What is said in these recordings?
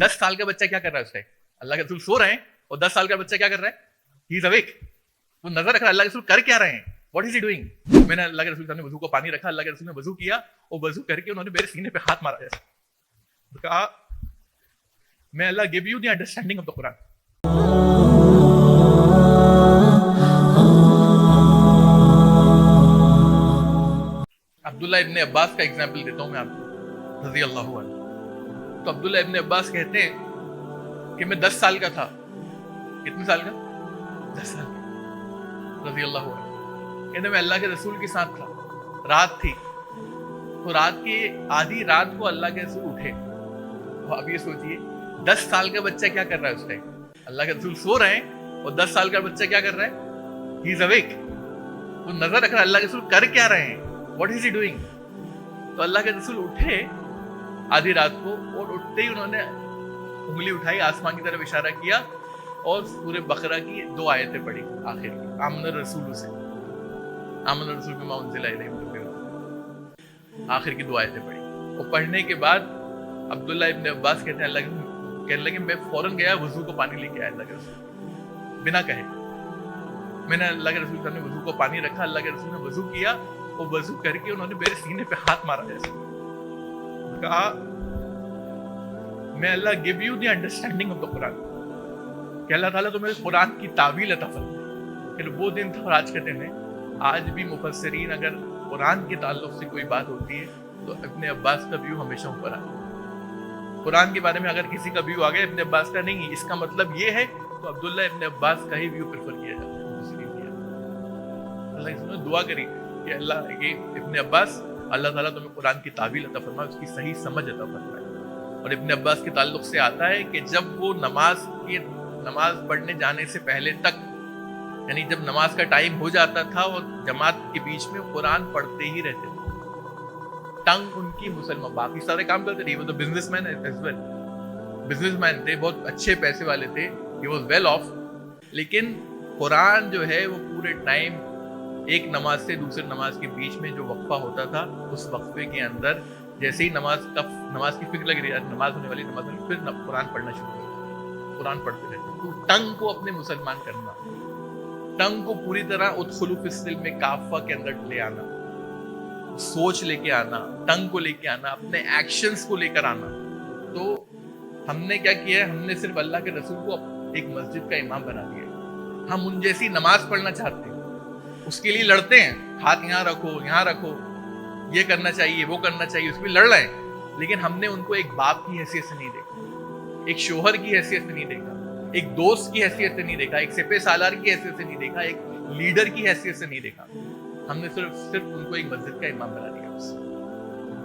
10 साल का बच्चा क्या कर रहा है उस टाइम? अल्लाह के रसूल सो रहे हैं और 10 साल का बच्चा क्या कर रहा है? He is awake. वो नजर रख रहा है अल्लाह के रसूल कर क्या रहे हैं, व्हाट इज ही डूइंग। मैंने अल्लाह के रसूल सामने वजू को पानी रखा, अल्लाह के रसूल ने वजू किया और वजू करके उन्होंने मेरे सीने पे हाथ मारा जैसे, कहा मैं अल्लाह give you the understanding of the Quran. Abdullah ibn Abbas का एग्जाम्पल देता हूं मैं आपको, रजी अल्लाह अन्हु। तो अब्दुल्ला इब्न अब्बास कहते हैं कि मैं 10 साल का था। कितने साल का? 10 साल का, रजी अल्लाह अन्हु। कहते मैं अल्लाह के रसूल के साथ था, रात थी, तो रात की आधी रात को अल्लाह के रसूल उठे। तो अब ये सोचिए 10 साल का बच्चा क्या कर रहा है उस टाइम? अल्लाह के रसूल सो रहे हैं और 10 साल का बच्चा क्या कर रहा है? He is awake. वो नजर रख रहा है अल्लाह के रसूल कर क्या रहे हैं, व्हाट इज ही डूइंग। तो अल्लाह के रसूल उठे आधी रात को और उठते ही उन्होंने उंगली उठाई, आसमान की तरफ इशारा किया और सूरह बकरा की 2 आयतें पढ़ी आखिर की, आमन रसूल से, आमन रसूल बिमा उनज़िला इलैहि मिन रब्बिहिम, आखिर की 2 आयतें पढ़ी। और पढ़ने के बाद अब्दुल्ला इब्न अब्बास कहते हैं अल्लाह कहने लगे मैं फौरन गया वजू को पानी लेके आया अल्लाह के रसूल बिना कहे। मैंने अल्लाह के रसूल सामने वजू को पानी रखा, अल्लाह के रसूल ने वजू किया और वजू करके उन्होंने मेरे सीने पे हाथ मारा जैसे, कहा मैं अल्लाह give you the understanding of the Quran, कि अल्लाह ताला तुम्हें कुरान की तावील अता फरमाए। फिर वो दिन था और आज के दिन है। आज भी मुफस्सिरीन अगर कुरान के ताल्लुक से कोई बात होती है तो इब्न अब्बास का व्यू हमेशा ऊपर आता है। कुरान के बारे में अगर किसी का व्यू आ गया इब्न अब्बास का नहीं, इसका मतलब ये है तो अब्दुल्ला इब्न अब्बास का ही व्यू प्रेफर किया जाता है। अल्लाह इसने दुआ करी कि अल्लाह ये इब्न अब्बास, अल्लाह ताला तुम्हें कुरान की तावील अता फरमाए, उसकी सही समझ अता फरमाए। और इब्न अब्बास के ताल्लुक से आता है कि जब वो नमाज पढ़ने जाने से पहले तक, यानी जब नमाज का टाइम हो जाता था और जमात के बीच में कुरान पढ़ते ही रहते थे। टंग उनकी मुसलमान, बाकी सारे काम करते थे, वो तो बिजनेसमैन एज वेल, बिजनेसमैन थे, बहुत अच्छे पैसे वाले थे, ही वाज वेल ऑफ, लेकिन कुरान जो है वो पूरे टाइम एक नमाज से दूसरे नमाज के बीच में जो वक्फा होता था, उस वक्फे के अंदर जैसे ही नमाज की फिक्र लग रही है, नमाज होने वाली, नमाज होने, फिर कुरान पढ़ना शुरू किया, कुरान पढ़ते रहते। तो टंग को अपने मुसलमान करना, टंग को पूरी तरह उदखुलू फिस्सिल्म काफा के अंदर ले आना, सोच लेके आना, टंग को लेके आना, अपने एक्शंस को लेकर आना। तो हमने क्या किया है, हमने सिर्फ अल्लाह के रसूल को एक मस्जिद का इमाम बना दिया। हम उन जैसी नमाज पढ़ना चाहते हैं, उसके लिए लड़ते हैं, हाथ यहाँ रखो, ये करना चाहिए, वो करना चाहिए, उसमें लड़ रहे हैं, लेकिन हमने उनको एक बाप की हैसियत से नहीं देखा, एक शोहर की हैसियत से नहीं देखा, एक दोस्त की हैसियत से नहीं देखा, एक सिपह सालार की हैसियत से नहीं देखा, एक लीडर की हैसियत से नहीं देखा। हमने सिर्फ उनको एक मस्जिद का इमाम बना दिया बस।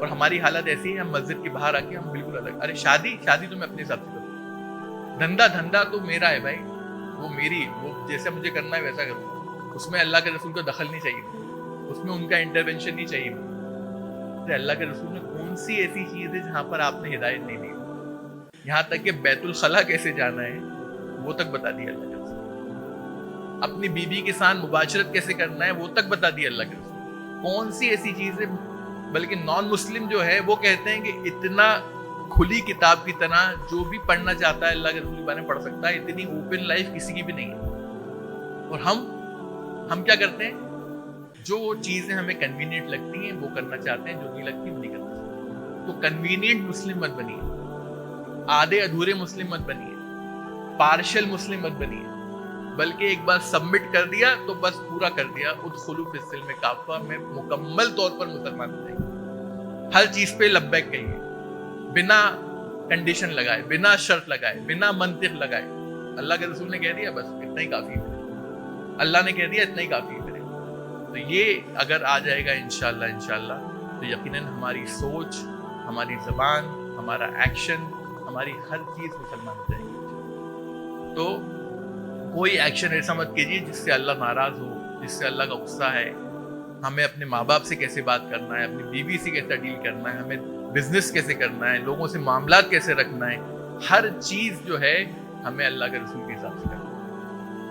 और हमारी हालत ऐसी है, हम मस्जिद के बाहर आके हम बिल्कुल अलग, अरे शादी तो मैं अपने हिसाब से करूँ, धंधा तो मेरा है भाई, वो मेरी, वो जैसा मुझे करना है वैसा करूँ, उसमें अल्लाह के रसूल का दखल नहीं चाहिए, उसमें उनका इंटरवेंशन नहीं चाहिए। अल्लाह के रसूल ने कौन सी ऐसी चीज है जहां पर आपने हिदायत नहीं दी? यहाँ तक कि बैतुल खला कैसे जाना है वो तक बता दिया अल्लाह के रसूल, अपनी बीवी के साथ मुबाशरत कैसे करना है वो तक बता दिया अल्लाह के रसूल। कौन सी ऐसी चीज है, बल्कि नॉन मुस्लिम जो है वो कहते हैं कि इतना खुली किताब की तरह जो भी पढ़ना चाहता है अल्लाह के रसूल के बारे में पढ़ सकता है, इतनी ओपन लाइफ किसी की भी नहीं है। और हम क्या करते हैं, जो चीजें हमें कन्वीनियंट लगती हैं वो करना चाहते हैं, जो नहीं लगती वो नहीं करना। तो कन्वीनियंट मुस्लिम मत बनिए, आधे अधूरे मुस्लिम मत बनिए, पार्शियल मुस्लिम मत बनिए, बल्कि एक बार सबमिट कर दिया तो बस पूरा कर दिया, उदखुलू फिस्सिल्म काफा में मुकम्मल तौर पर मुसलमान हो जाएंगे। हर चीज पे लब्बैक कहिए, बिना कंडीशन लगाए, बिना शर्त लगाए, बिना मंतिक लगाए। अल्लाह के रसूल ने कह दिया बस इतना ही काफी है, अल्लाह ने कह दिया इतना ही काफी है। तो ये अगर आ जाएगा इंशाल्लाह तो यकीनन हमारी सोच, हमारी ज़बान, हमारा एक्शन, हमारी हर चीज़ मुसलमान हो जाएगी। तो कोई एक्शन ऐसा मत कीजिए जिससे अल्लाह नाराज़ हो, जिससे अल्लाह का गुस्सा है। हमें अपने माँ बाप से कैसे बात करना है, अपनी बीवी से कैसे डील करना है, हमें बिजनेस कैसे करना है, लोगों से मामलात कैसे रखना है, हर चीज़ जो है हमें अल्लाह के रसूल के हिसाब से करना है।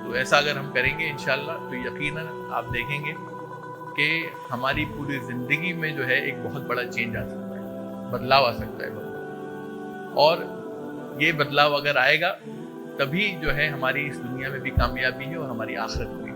तो ऐसा अगर हम करेंगे इंशाल्लाह तो यकीनन आप देखेंगे कि हमारी पूरी ज़िंदगी में जो है एक बहुत बड़ा चेंज आ सकता है, बदलाव आ सकता है। और یہ بدلاؤ اگر آئے گا تبھی جو ہے ہماری اس دنیا میں بھی کامیابی ہے اور ہماری آخرت میں بھی